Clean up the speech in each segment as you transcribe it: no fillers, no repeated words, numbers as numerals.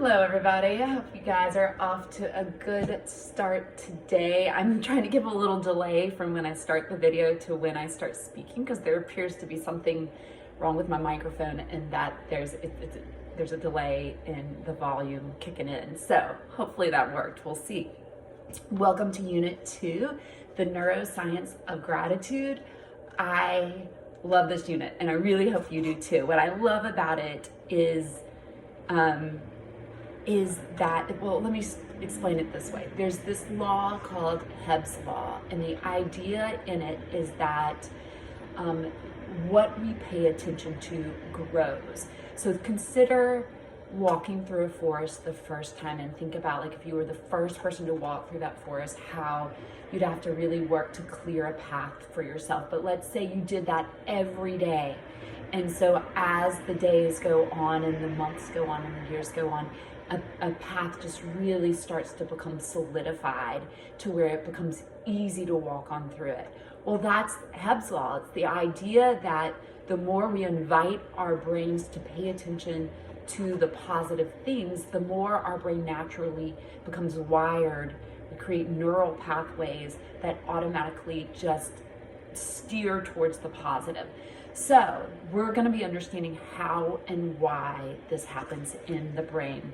Hello everybody, I hope you guys are off to a good start today. I'm trying to give a little delay from when I start the video to when I start speaking because there appears to be something wrong with my microphone and that there's a delay in the volume kicking in. So hopefully that worked, we'll see. Welcome to Unit 2, the Neuroscience of Gratitude. I love this unit and I really hope you do too. What I love about it is that, well, let me explain it this way. There's this law called Hebb's Law, and the idea in it is that what we pay attention to grows. So consider walking through a forest the first time and think about, like, if you were the first person to walk through that forest, how you'd have to really work to clear a path for yourself. But let's say you did that every day. And so as the days go on and the months go on and the years go on, a path just really starts to become solidified to where it becomes easy to walk on through it. Well, that's Hebb's Law. It's the idea that the more we invite our brains to pay attention to the positive things, the more our brain naturally becomes wired. We create neural pathways that automatically just steer towards the positive. So we're going to be understanding how and why this happens in the brain.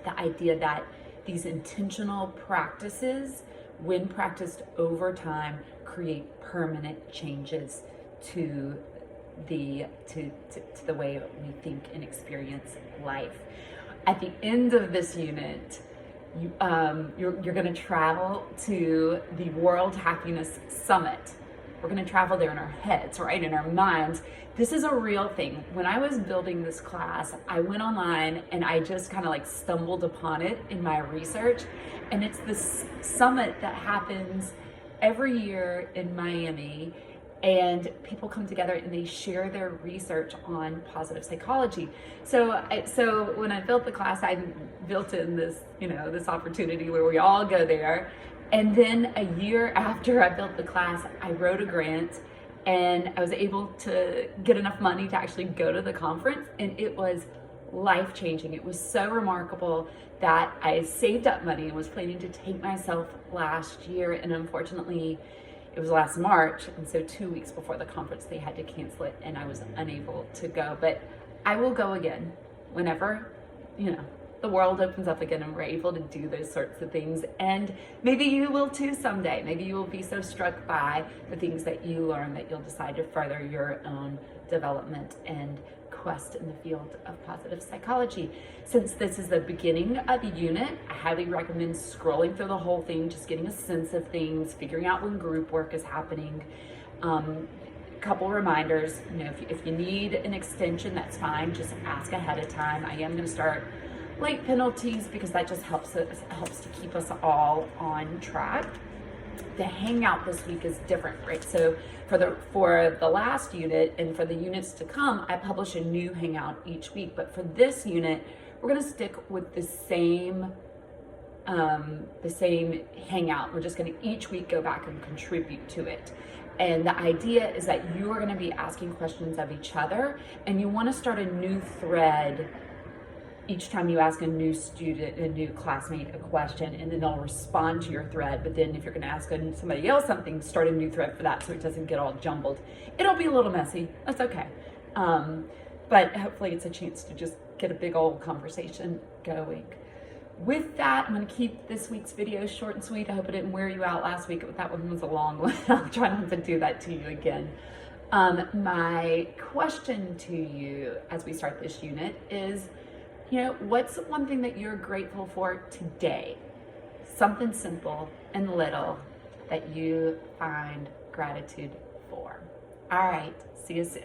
The idea that these intentional practices, when practiced over time, create permanent changes to the way we think and experience life. At the end of this unit, you're going to travel to the World Happiness Summit. We're going to travel there in our heads, right? In our minds. This is a real thing. When I was building this class, I went online and I just kind of like stumbled upon it in my research. And it's this summit that happens every year in Miami. And people come together and they share their research on positive psychology. So when I built the class, I built in this, this opportunity where we all go there. And then a year after I built the class, I wrote a grant and I was able to get enough money to actually go to the conference, and it was life-changing. It was so remarkable that I saved up money and was planning to take myself last year, and unfortunately it was last March, and so 2 weeks before the conference they had to cancel it and I was unable to go. But I will go again whenever, the world opens up again and we're able to do those sorts of things. And maybe you will too someday. Maybe you will be so struck by the things that you learn that you'll decide to further your own development and quest in the field of positive psychology. Since this is the beginning of the unit, I highly recommend scrolling through the whole thing, just getting a sense of things, figuring out when group work is happening. Couple reminders, if you need an extension, that's fine. Just ask ahead of time. I am going to start late penalties because that just helps to keep us all on track. The hangout this week is different, right? So for the last unit and for the units to come, I publish a new hangout each week. But for this unit, we're going to stick with the same hangout. We're just going to each week go back and contribute to it. And the idea is that you are going to be asking questions of each other, and you want to start a new thread each time you ask a new student, a new classmate a question, and then they'll respond to your thread. But then if you're going to ask somebody else something, start a new thread for that so it doesn't get all jumbled. It'll be a little messy. That's okay. But hopefully it's a chance to just get a big old conversation going. With that, I'm going to keep this week's video short and sweet. I hope I didn't wear you out last week. That one was a long one. I'll try not to do that to you again. My question to you as we start this unit is, what's one thing that you're grateful for today? Something simple and little that you find gratitude for. All right, see you soon.